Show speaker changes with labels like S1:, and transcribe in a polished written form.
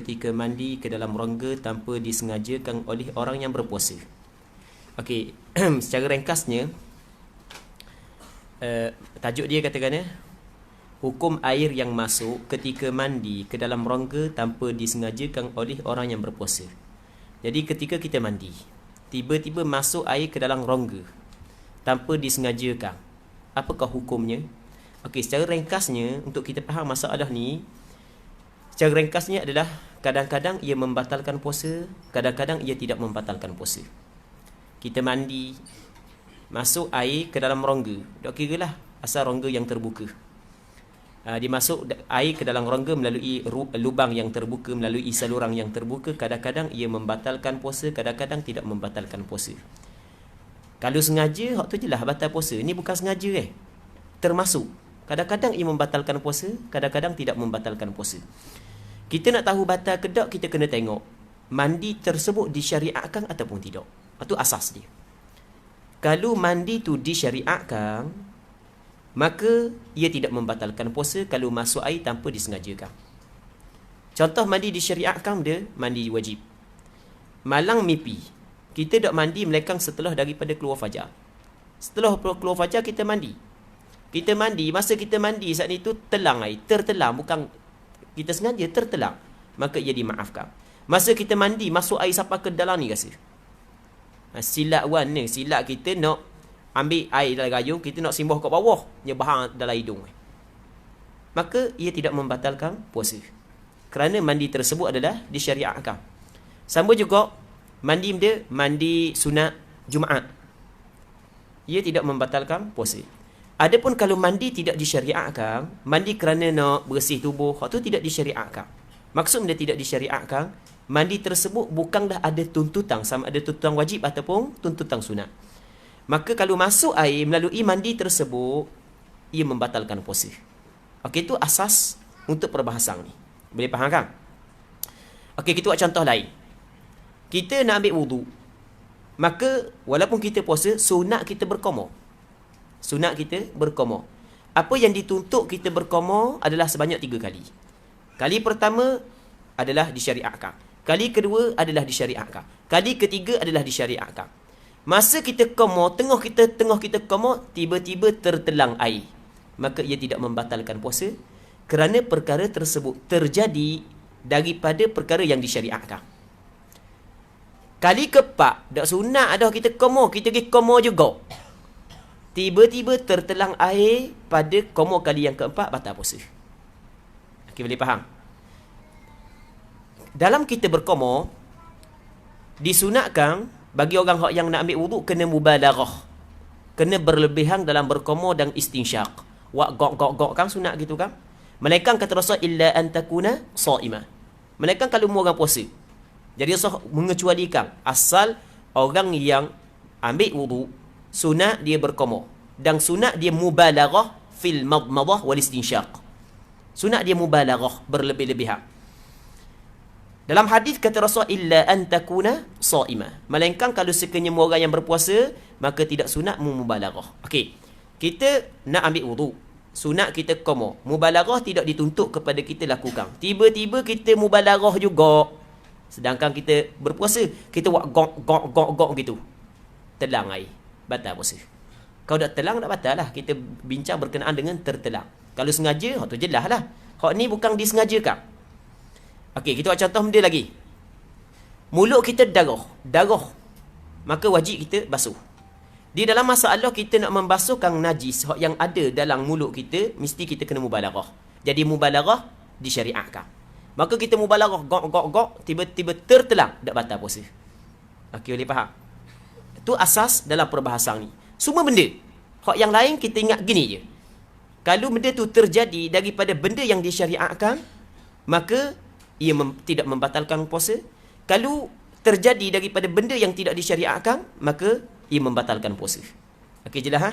S1: ketika mandi ke dalam rongga tanpa disengajakan oleh orang yang berpuasa. Okey, secara ringkasnya, tajuk dia katakan hukum air yang masuk ketika mandi ke dalam rongga tanpa disengajakan oleh orang yang berpuasa. Jadi ketika kita mandi, tiba-tiba masuk air ke dalam rongga tanpa disengajakan, apakah hukumnya? Okey, secara ringkasnya, untuk kita faham masalah ni, secara ringkasnya adalah kadang-kadang ia membatalkan puasa, kadang-kadang ia tidak membatalkan puasa. Kita mandi, masuk air ke dalam rongga, tak kira lah asal rongga yang terbuka. Dia masuk air ke dalam rongga melalui lubang yang terbuka, melalui saluran yang terbuka. Kadang-kadang ia membatalkan puasa, kadang-kadang tidak membatalkan puasa. Kalau sengaja, hak tu je lah batal puasa. Ini bukan sengaja termasuk. Kadang-kadang ia membatalkan puasa, kadang-kadang tidak membatalkan puasa. Kita nak tahu batal ke tak, kita kena tengok mandi tersebut disyariatkan ataupun tidak. Itu asas dia. Kalau mandi tu disyariatkan, maka ia tidak membatalkan puasa kalau masuk air tanpa disengajakan. Contoh mandi disyariatkan dia, mandi wajib. Malang mimpi, kita tak mandi melekang setelah daripada keluar fajar. Setelah keluar fajar kita mandi. Kita mandi, masa kita mandi saat itu telang air, tertelang, bukan kita sengaja tertelang, maka ia dimaafkan. Masa kita mandi masuk air sampai ke dalam ni rasa. Silap warna, silap kita nak ambil air dalam gayung, kita nak simbah kat bawah, nyebah dalam hidung. Maka ia tidak membatalkan puasa. Kerana mandi tersebut adalah disyariatkan. Sama juga mandi dia, mandi sunat Jumaat. Ia tidak membatalkan puasa. Adapun kalau mandi tidak disyariatkan, mandi kerana nak bersih tubuh, hak tu tidak disyariatkan. Maksud dia tidak disyariatkan, mandi tersebut bukanlah ada tuntutan, sama ada tuntutan wajib ataupun tuntutan sunat. Maka kalau masuk air melalui mandi tersebut, ia membatalkan puasa. Okey, itu asas untuk perbahasan ni. Boleh faham kan? Okey, kita buat contoh lain. Kita nak ambil wudu. Maka walaupun kita puasa, sunat kita berkomor. Sunat kita berkomor. Apa yang dituntut kita berkomor adalah sebanyak 3 kali. Kali pertama adalah disyariatkan. Kali kedua adalah disyariatkan. Kali ketiga adalah disyariatkan. Masa kita komor, tengah kita komor, tiba-tiba tertelang air. Maka ia tidak membatalkan puasa kerana perkara tersebut terjadi daripada perkara yang disyariatkan. Kali keempat, dak sunat dah kita komor, kita pergi komor juga. Tiba-tiba tertelang air pada komor kali yang keempat, batal puasa. Okey, boleh faham? Dalam kita berkomor, disunatkan bagi orang yang nak ambil wuduk kena mubalaghah. Kena berlebihan dalam berkomor dan istinsyaq. Wak gok kan sunat gitu kan? Melainkan kata Rasul illa an takuna shaimah. Melainkan kalau mu orang puasa. Jadi Rasul mengecualikan asal orang yang ambil wuduk sunat dia berkomor dan sunat dia mubalaghah fil madmadah wal istinsyaq. Sunat dia mubalaghah, berlebih-lebihan. Dalam hadis kata Rasul illa an takuna shaimah. Melainkan kalau sekiranya orang yang berpuasa, maka tidak sunat mubalaghah. Okey. Kita nak ambil wuduk. Sunat kita komor. Mubalaghah tidak dituntut kepada kita lakukan. Tiba-tiba kita mubalaghah juga. Sedangkan kita berpuasa, kita buat gok gitu. Telang air. Batal puasa. Kalau dah telang, tak batal lah. Kita bincang berkenaan dengan tertelang. Kalau sengaja, hak tu jelas lah. Hak ni bukan disengajakan. Okey, kita buat contoh benda lagi. Mulut kita darah. Maka wajib kita basuh. Di dalam masalah kita nak membasuhkan najis hak yang ada dalam mulut kita, mesti kita kena mubalaghah. Jadi mubalaghah disyariatkan. Maka kita mubalaghah gok, tiba-tiba tertelang, tak batal puasa. Okey, boleh faham? Itu asas dalam perbahasan ni. Semua benda. Hak yang lain kita ingat gini je. Kalau benda tu terjadi daripada benda yang disyariatkan, maka ia tidak membatalkan puasa. Kalau terjadi daripada benda yang tidak disyariatkan, maka ia membatalkan puasa. Okey, jelas ha?